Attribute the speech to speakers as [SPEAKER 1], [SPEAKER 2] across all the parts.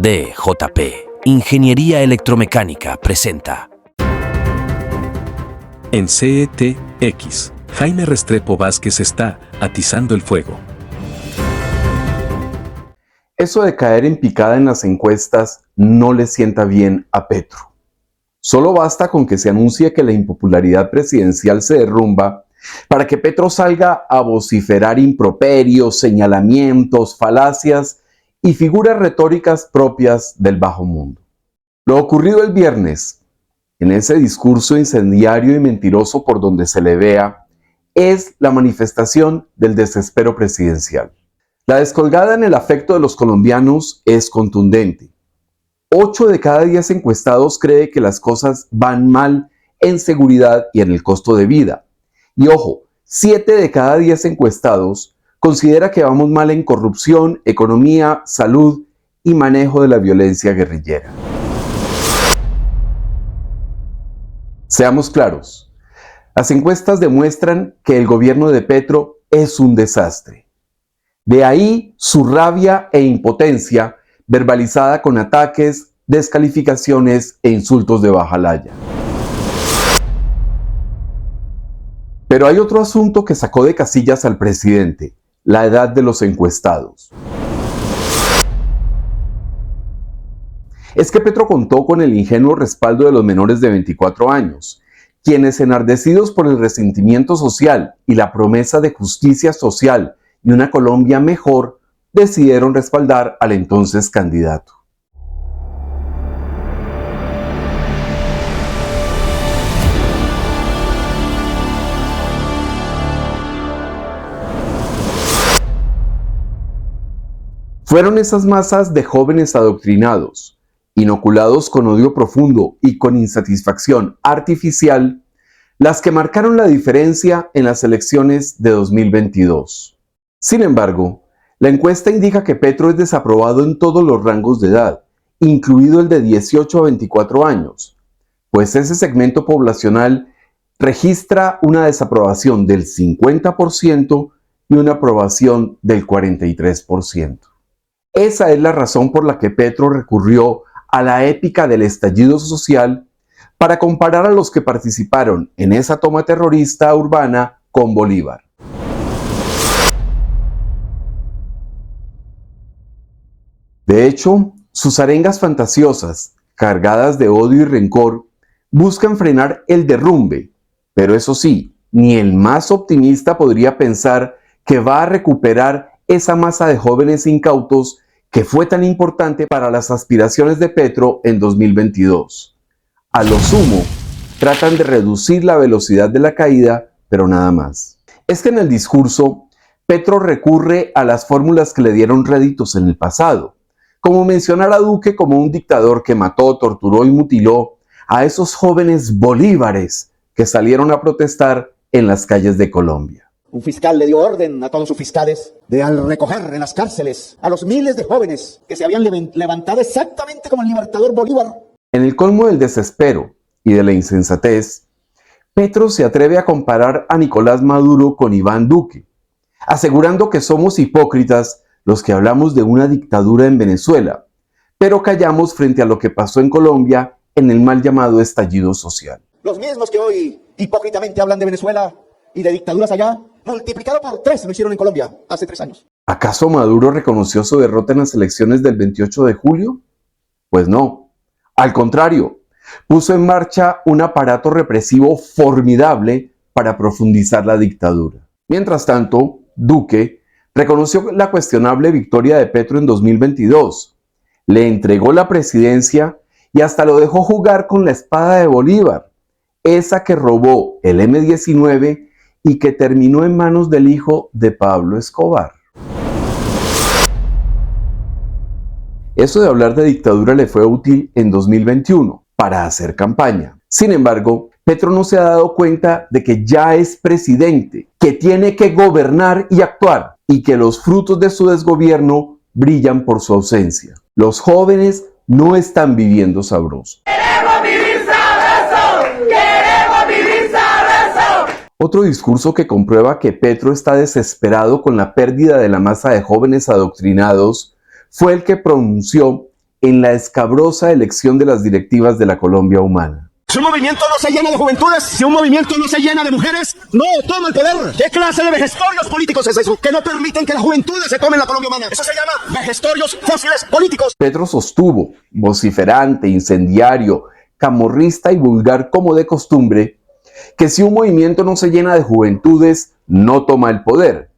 [SPEAKER 1] DJP, Ingeniería Electromecánica, presenta.
[SPEAKER 2] En CETX, Jaime Restrepo Vázquez está atizando el fuego.
[SPEAKER 3] Eso de caer en picada en las encuestas no le sienta bien a Petro. Solo basta con que se anuncie que la impopularidad presidencial se derrumba para que Petro salga a vociferar improperios, señalamientos, falacias y figuras retóricas propias del bajo mundo. Lo ocurrido el viernes, en ese discurso incendiario y mentiroso por donde se le vea, es la manifestación del desespero presidencial. La descolgada en el afecto de los colombianos es contundente. 8 de cada 10 encuestados cree que las cosas van mal en seguridad y en el costo de vida. Y ojo, 7 de cada 10 encuestados considera que vamos mal en corrupción, economía, salud y manejo de la violencia guerrillera. Seamos claros, las encuestas demuestran que el gobierno de Petro es un desastre. De ahí su rabia e impotencia verbalizada con ataques, descalificaciones e insultos de baja laya. Pero hay otro asunto que sacó de casillas al presidente: la edad de los encuestados. Es que Petro contó con el ingenuo respaldo de los menores de 24 años, quienes, enardecidos por el resentimiento social y la promesa de justicia social y una Colombia mejor, decidieron respaldar al entonces candidato. Fueron esas masas de jóvenes adoctrinados, inoculados con odio profundo y con insatisfacción artificial, las que marcaron la diferencia en las elecciones de 2022. Sin embargo, la encuesta indica que Petro es desaprobado en todos los rangos de edad, incluido el de 18 a 24 años, pues ese segmento poblacional registra una desaprobación del 50% y una aprobación del 43%. Esa es la razón por la que Petro recurrió a la épica del estallido social para comparar a los que participaron en esa toma terrorista urbana con Bolívar. De hecho, sus arengas fantasiosas, cargadas de odio y rencor, buscan frenar el derrumbe, pero eso sí, ni el más optimista podría pensar que va a recuperar esa masa de jóvenes incautos que fue tan importante para las aspiraciones de Petro en 2022. A lo sumo, tratan de reducir la velocidad de la caída, pero nada más. Es que en el discurso, Petro recurre a las fórmulas que le dieron réditos en el pasado, como mencionar a Duque como un dictador que mató, torturó y mutiló a esos jóvenes bolívares que salieron a protestar en las calles de Colombia.
[SPEAKER 4] Un fiscal le dio orden a todos sus fiscales de al recoger en las cárceles a los miles de jóvenes que se habían levantado exactamente como el libertador Bolívar.
[SPEAKER 3] En el colmo del desespero y de la insensatez, Petro se atreve a comparar a Nicolás Maduro con Iván Duque, asegurando que somos hipócritas los que hablamos de una dictadura en Venezuela, pero callamos frente a lo que pasó en Colombia en el mal llamado estallido social.
[SPEAKER 4] Los mismos que hoy hipócritamente hablan de Venezuela y de dictaduras allá, multiplicado por 3 lo hicieron en Colombia hace 3 años.
[SPEAKER 3] ¿Acaso Maduro reconoció su derrota en las elecciones del 28 de julio? Pues no. Al contrario, puso en marcha un aparato represivo formidable para profundizar la dictadura. Mientras tanto, Duque reconoció la cuestionable victoria de Petro en 2022, le entregó la presidencia y hasta lo dejó jugar con la espada de Bolívar, esa que robó el M-19 y que terminó en manos del hijo de Pablo Escobar. Eso de hablar de dictadura le fue útil en 2021 para hacer campaña. Sin embargo, Petro no se ha dado cuenta de que ya es presidente, que tiene que gobernar y actuar, y que los frutos de su desgobierno brillan por su ausencia. Los jóvenes no están viviendo sabroso.
[SPEAKER 5] ¡Queremos vivir sabroso! ¡Queremos vivir sabroso!
[SPEAKER 3] Otro discurso que comprueba que Petro está desesperado con la pérdida de la masa de jóvenes adoctrinados fue el que pronunció en la escabrosa elección de las directivas de la Colombia humana.
[SPEAKER 4] Si un movimiento no se llena de juventudes, si un movimiento no se llena de mujeres, no toma el poder. ¿Qué clase de vejestorios políticos es eso? Que no permiten que las juventudes se tomen la Colombia humana. Eso se llama vejestorios fósiles políticos.
[SPEAKER 3] Petro sostuvo, vociferante, incendiario, camorrista y vulgar como de costumbre, que si un movimiento no se llena de juventudes, no toma el poder,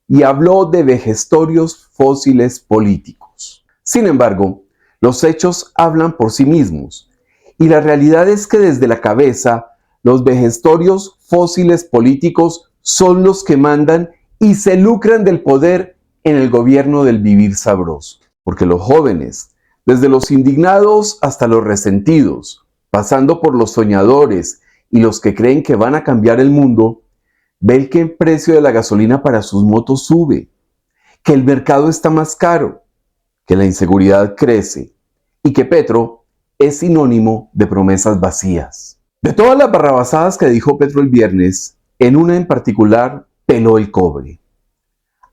[SPEAKER 3] y habló de vejestorios fósiles políticos. Sin embargo, los hechos hablan por sí mismos, y la realidad es que desde la cabeza, los vejestorios fósiles políticos son los que mandan y se lucran del poder en el gobierno del vivir sabroso. Porque los jóvenes, desde los indignados hasta los resentidos, pasando por los soñadores y los que creen que van a cambiar el mundo, ven que el precio de la gasolina para sus motos sube, que el mercado está más caro, que la inseguridad crece y que Petro es sinónimo de promesas vacías. De todas las barrabasadas que dijo Petro el viernes, en una en particular peló el cobre.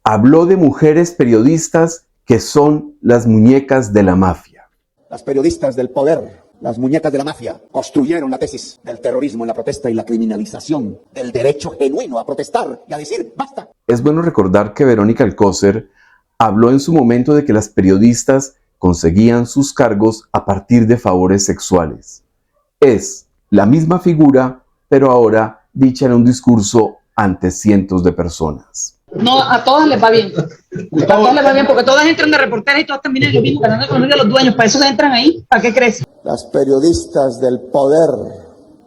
[SPEAKER 3] Habló de mujeres periodistas que son las muñecas de la mafia.
[SPEAKER 4] Las periodistas del poder, las muñecas de la mafia, construyeron la tesis del terrorismo en la protesta y la criminalización del derecho genuino a protestar y a decir ¡basta!
[SPEAKER 3] Es bueno recordar que Verónica Alcócer habló en su momento de que las periodistas conseguían sus cargos a partir de favores sexuales. Es la misma figura, pero ahora dicha en un discurso ante cientos de personas.
[SPEAKER 6] No, a todas les va bien. A todas les va bien porque todas entran de reporteras y todas terminan en el mismo canal económico de los dueños. Para eso se entran ahí. ¿Para qué crees?
[SPEAKER 4] Las periodistas del poder,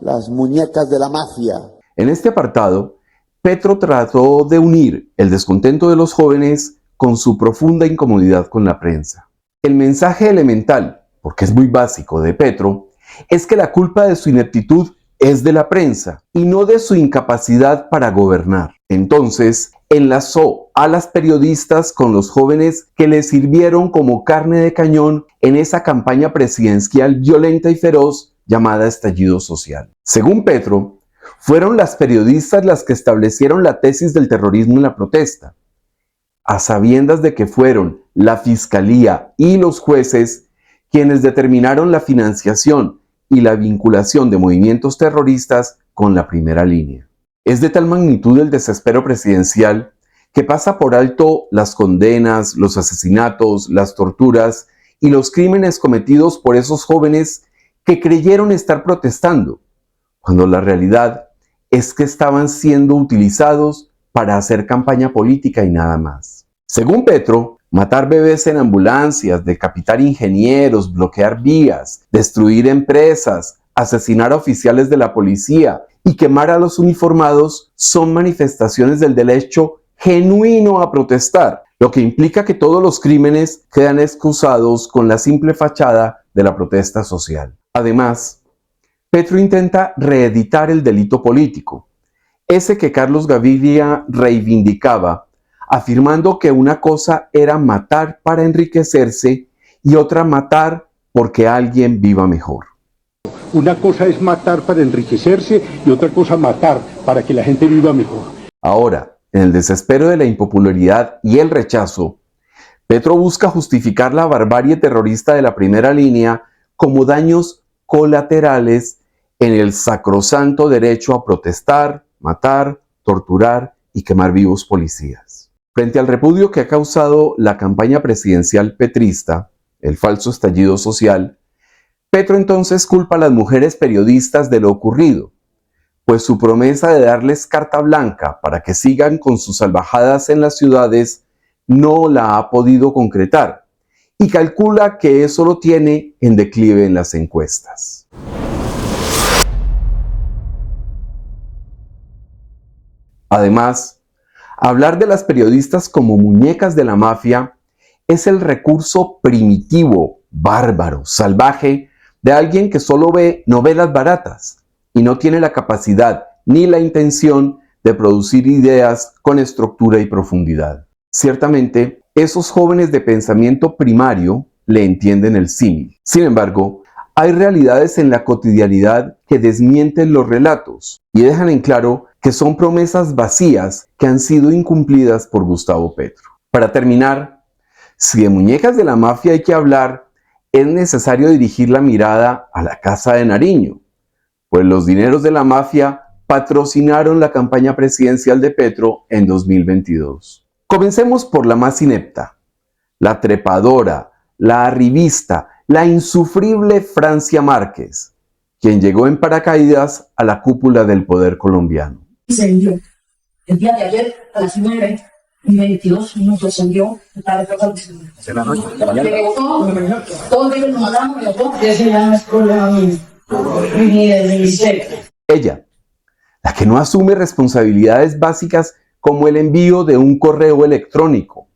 [SPEAKER 4] las muñecas de la mafia.
[SPEAKER 3] En este apartado, Petro trató de unir el descontento de los jóvenes con su profunda incomodidad con la prensa. El mensaje elemental, porque es muy básico, de Petro, es que la culpa de su ineptitud es de la prensa y no de su incapacidad para gobernar. Entonces, enlazó a las periodistas con los jóvenes que le sirvieron como carne de cañón en esa campaña presidencial violenta y feroz llamada estallido social. Según Petro, fueron las periodistas las que establecieron la tesis del terrorismo en la protesta, a sabiendas de que fueron la fiscalía y los jueces quienes determinaron la financiación y la vinculación de movimientos terroristas con la primera línea. Es de tal magnitud el desespero presidencial que pasa por alto las condenas, los asesinatos, las torturas y los crímenes cometidos por esos jóvenes que creyeron estar protestando, cuando la realidad es que estaban siendo utilizados para hacer campaña política y nada más. Según Petro, matar bebés en ambulancias, decapitar ingenieros, bloquear vías, destruir empresas, asesinar a oficiales de la policía y quemar a los uniformados son manifestaciones del derecho genuino a protestar, lo que implica que todos los crímenes quedan excusados con la simple fachada de la protesta social. Además, Petro intenta reeditar el delito político, ese que Carlos Gaviria reivindicaba, afirmando que una cosa era matar para enriquecerse y otra matar porque alguien viva mejor.
[SPEAKER 7] Una cosa es matar para enriquecerse y otra cosa matar para que la gente viva mejor.
[SPEAKER 3] Ahora, en el desespero de la impopularidad y el rechazo, Petro busca justificar la barbarie terrorista de la primera línea como daños colaterales en el sacrosanto derecho a protestar, matar, torturar y quemar vivos policías. Frente al repudio que ha causado la campaña presidencial petrista, el falso estallido social, Petro entonces culpa a las mujeres periodistas de lo ocurrido, pues su promesa de darles carta blanca para que sigan con sus salvajadas en las ciudades no la ha podido concretar y calcula que eso lo tiene en declive en las encuestas. Además, hablar de las periodistas como muñecas de la mafia es el recurso primitivo, bárbaro, salvaje de alguien que solo ve novelas baratas y no tiene la capacidad ni la intención de producir ideas con estructura y profundidad. Ciertamente, esos jóvenes de pensamiento primario le entienden el símil. Sin embargo, hay realidades en la cotidianidad que desmienten los relatos y dejan en claro que son promesas vacías que han sido incumplidas por Gustavo Petro. Para terminar, si de muñecas de la mafia hay que hablar, es necesario dirigir la mirada a la Casa de Nariño, pues los dineros de la mafia patrocinaron la campaña presidencial de Petro en 2022. Comencemos por la más inepta, la trepadora, la arribista, la insufrible Francia Márquez, quien llegó en paracaídas a la cúpula del poder colombiano.
[SPEAKER 8] Incendió. El día de ayer a las 9:22 se envió todos ellos nos matamos y nosotros, ese ya no es problema mío, ni del ministerio.
[SPEAKER 3] Ella, la que no asume responsabilidades básicas como el envío de un correo electrónico,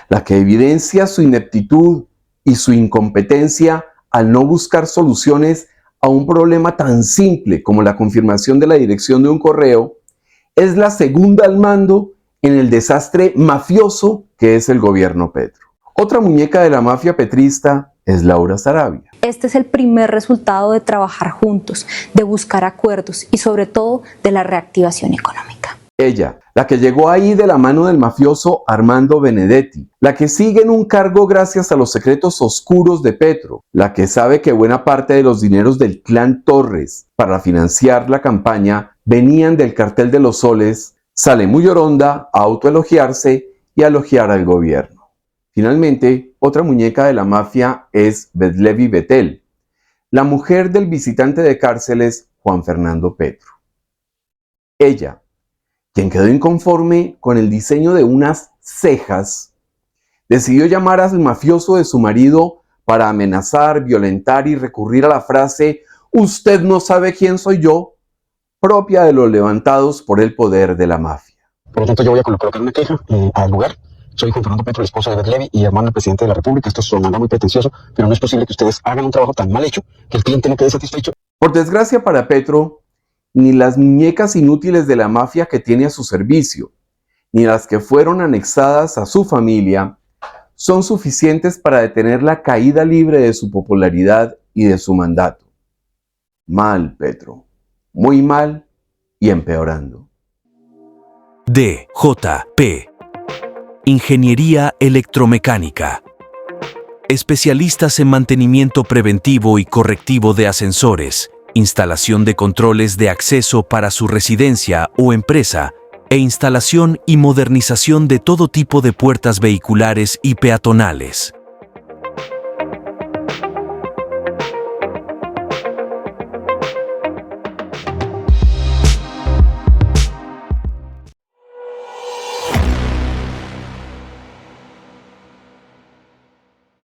[SPEAKER 3] la que evidencia su ineptitud y su incompetencia al no buscar soluciones a un problema tan simple como la confirmación de la dirección de un correo, es la segunda al mando en el desastre mafioso que es el gobierno Petro. Otra muñeca de la mafia petrista es Laura Sarabia.
[SPEAKER 9] Este es el primer resultado de trabajar juntos, de buscar acuerdos y sobre todo de la reactivación económica.
[SPEAKER 3] Ella, la que llegó ahí de la mano del mafioso Armando Benedetti, la que sigue en un cargo gracias a los secretos oscuros de Petro, la que sabe que buena parte de los dineros del clan Torres para financiar la campaña venían del cartel de los soles, sale muy oronda a autoelogiarse y a elogiar al gobierno. Finalmente, otra muñeca de la mafia es Bedlevi Betel, la mujer del visitante de cárceles Juan Fernando Petro. Ella, quien quedó inconforme con el diseño de unas cejas, decidió llamar al mafioso de su marido para amenazar, violentar y recurrir a la frase «Usted no sabe quién soy yo», propia de los levantados por el poder de la mafia.
[SPEAKER 10] Por lo tanto, yo voy a colocar una queja al lugar. Soy Juan Fernando Petro, el esposo de Bedlevi y hermano del presidente de la República. Esto sonará muy pretencioso, pero no es posible que ustedes hagan un trabajo tan mal hecho que el cliente no quede satisfecho.
[SPEAKER 3] Por desgracia para Petro, ni las muñecas inútiles de la mafia que tiene a su servicio, ni las que fueron anexadas a su familia, son suficientes para detener la caída libre de su popularidad y de su mandato. Mal, Petro. Muy mal y empeorando.
[SPEAKER 1] DJP. Ingeniería electromecánica. Especialistas en mantenimiento preventivo y correctivo de ascensores, instalación de controles de acceso para su residencia o empresa, e instalación y modernización de todo tipo de puertas vehiculares y peatonales.